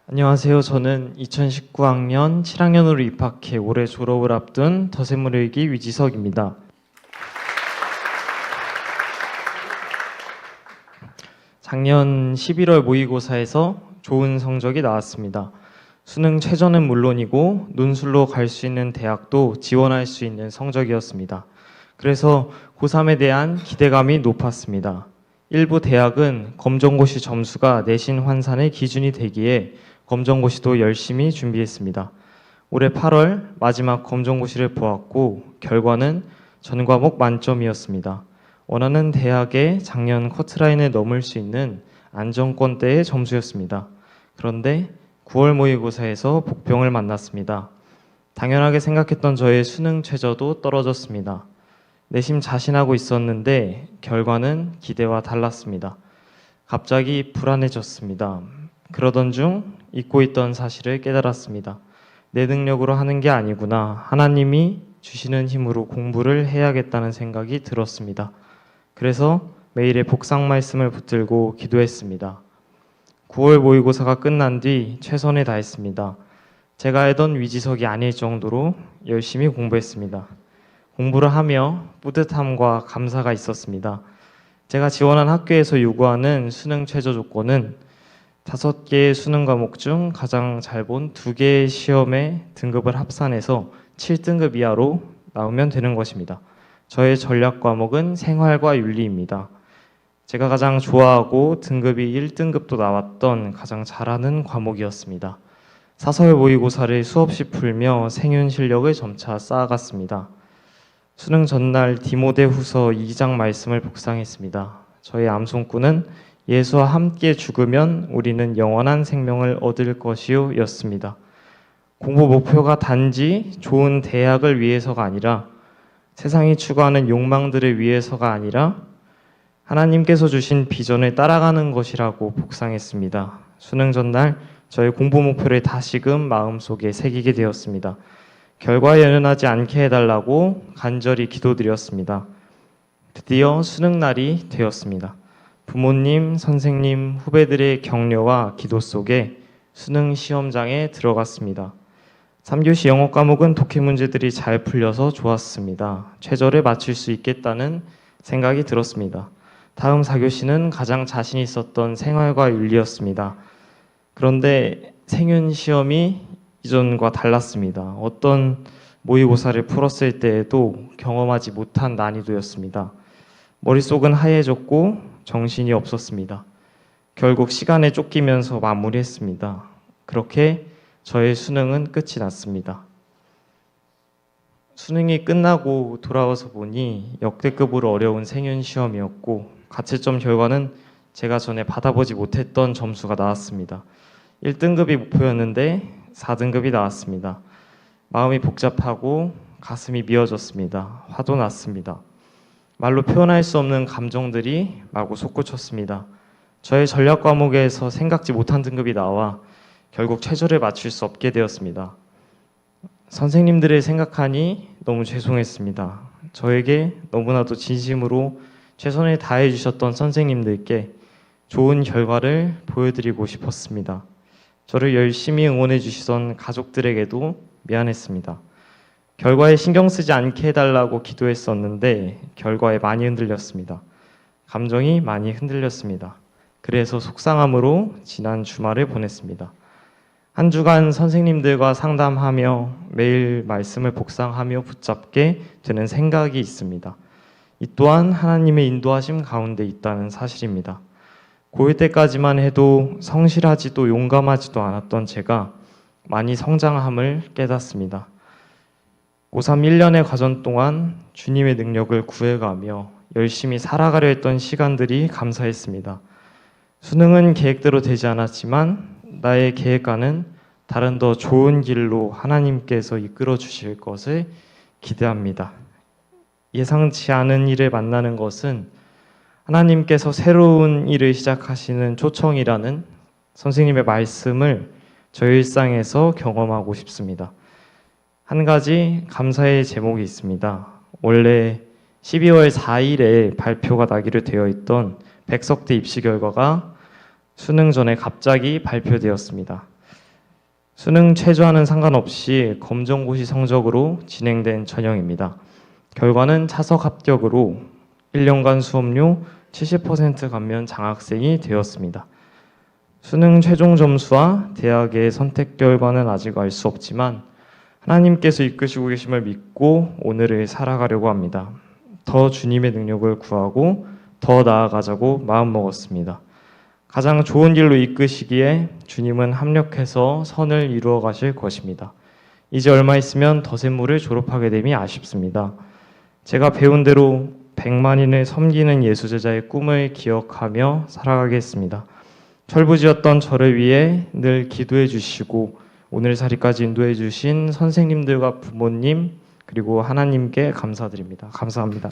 안녕하세요. 저는 2019학년 7학년으로 입학해 올해 졸업을 앞둔 더세무일기 위지석입니다. 작년 11월 모의고사에서 좋은 성적이 나왔습니다. 수능 최저는 물론이고 논술로 갈 수 있는 대학도 지원할 수 있는 성적이었습니다. 그래서 고3에 대한 기대감이 높았습니다. 일부 대학은 검정고시 점수가 내신 환산의 기준이 되기에 검정고시도 열심히 준비했습니다. 올해 8월 마지막 검정고시를 보았고 결과는 전 과목 만점이었습니다. 원하는 대학의 작년 커트라인을 넘을 수 있는 안정권대의 점수였습니다. 그런데 9월 모의고사에서 복병을 만났습니다. 당연하게 생각했던 저의 수능 최저도 떨어졌습니다. 내심 자신하고 있었는데 결과는 기대와 달랐습니다. 갑자기 불안해졌습니다. 그러던 중 잊고 있던 사실을 깨달았습니다. 내 능력으로 하는 게 아니구나. 하나님이 주시는 힘으로 공부를 해야겠다는 생각이 들었습니다. 그래서 매일의 복상 말씀을 붙들고 기도했습니다. 9월 모의고사가 끝난 뒤 최선을 다했습니다. 제가 알던 위지석이 아닐 정도로 열심히 공부했습니다. 공부를 하며 뿌듯함과 감사가 있었습니다. 제가 지원한 학교에서 요구하는 수능 최저 조건은 5개의 수능 과목 중 가장 잘 본 2개의 시험의 등급을 합산해서 7등급 이하로 나오면 되는 것입니다. 저의 전략 과목은 생활과 윤리입니다. 제가 가장 좋아하고 등급이 1등급도 나왔던 가장 잘하는 과목이었습니다. 사설 모의고사를 수없이 풀며 생윤 실력을 점차 쌓아갔습니다. 수능 전날 디모데후서 2장 말씀을 묵상했습니다. 저의 암송꾼은 예수와 함께 죽으면 우리는 영원한 생명을 얻을 것이요 였습니다. 공부 목표가 단지 좋은 대학을 위해서가 아니라 세상이 추구하는 욕망들을 위해서가 아니라 하나님께서 주신 비전을 따라가는 것이라고 묵상했습니다. 수능 전날 저의 공부 목표를 다시금 마음속에 새기게 되었습니다. 결과에 연연하지 않게 해달라고 간절히 기도드렸습니다. 드디어 수능 날이 되었습니다. 부모님, 선생님, 후배들의 격려와 기도 속에 수능 시험장에 들어갔습니다. 3교시 영어 과목은 독해 문제들이 잘 풀려서 좋았습니다. 최저를 맞출 수 있겠다는 생각이 들었습니다. 다음 4교시는 가장 자신 있었던 생활과 윤리였습니다. 그런데 생윤 시험이 이전과 달랐습니다. 어떤 모의고사를 풀었을 때에도 경험하지 못한 난이도였습니다. 머릿속은 하얘졌고 정신이 없었습니다. 결국 시간에 쫓기면서 마무리했습니다. 그렇게 저의 수능은 끝이 났습니다. 수능이 끝나고 돌아와서 보니 역대급으로 어려운 생윤 시험이었고 가채점 결과는 제가 전에 받아보지 못했던 점수가 나왔습니다. 1등급이 목표였는데 4등급이 나왔습니다. 마음이 복잡하고 가슴이 미어졌습니다. 화도 났습니다. 말로 표현할 수 없는 감정들이 마구 솟구쳤습니다. 저의 전략 과목에서 생각지 못한 등급이 나와 결국 최저를 맞출 수 없게 되었습니다. 선생님들을 생각하니 너무 죄송했습니다. 저에게 너무나도 진심으로 최선을 다해 주셨던 선생님들께 좋은 결과를 보여드리고 싶었습니다. 저를 열심히 응원해 주시던 가족들에게도 미안했습니다. 결과에 신경 쓰지 않게 해달라고 기도했었는데 결과에 많이 흔들렸습니다. 감정이 많이 흔들렸습니다. 그래서 속상함으로 지난 주말을 보냈습니다. 한 주간 선생님들과 상담하며 매일 말씀을 복상하며 붙잡게 되는 생각이 있습니다. 이 또한 하나님의 인도하심 가운데 있다는 사실입니다. 고1 때까지만 해도 성실하지도 용감하지도 않았던 제가 많이 성장함을 깨닫습니다. 고3 1년의 과정 동안 주님의 능력을 구해가며 열심히 살아가려 했던 시간들이 감사했습니다. 수능은 계획대로 되지 않았지만 나의 계획과는 다른 더 좋은 길로 하나님께서 이끌어 주실 것을 기대합니다. 예상치 않은 일을 만나는 것은 하나님께서 새로운 일을 시작하시는 초청이라는 선생님의 말씀을 저의 일상에서 경험하고 싶습니다. 한 가지 감사의 제목이 있습니다. 원래 12월 4일에 발표가 나기로 되어 있던 백석대 입시 결과가 수능 전에 갑자기 발표되었습니다. 수능 최저와는 상관없이 검정고시 성적으로 진행된 전형입니다. 결과는 차석 합격으로 1년간 수업료 70% 감면 장학생이 되었습니다. 수능 최종 점수와 대학의 선택 결과는 아직 알 수 없지만 하나님께서 이끄시고 계심을 믿고 오늘을 살아가려고 합니다. 더 주님의 능력을 구하고 더 나아가자고 마음먹었습니다. 가장 좋은 길로 이끄시기에 주님은 합력해서 선을 이루어 가실 것입니다. 이제 얼마 있으면 더샘물을 졸업하게 됨이 아쉽습니다. 제가 배운 대로 100만인을 섬기는 예수제자의 꿈을 기억하며 살아가겠습니다. 철부지였던 저를 위해 늘 기도해 주시고 오늘자리까지 인도해 주신 선생님들과 부모님 그리고 하나님께 감사드립니다. 감사합니다.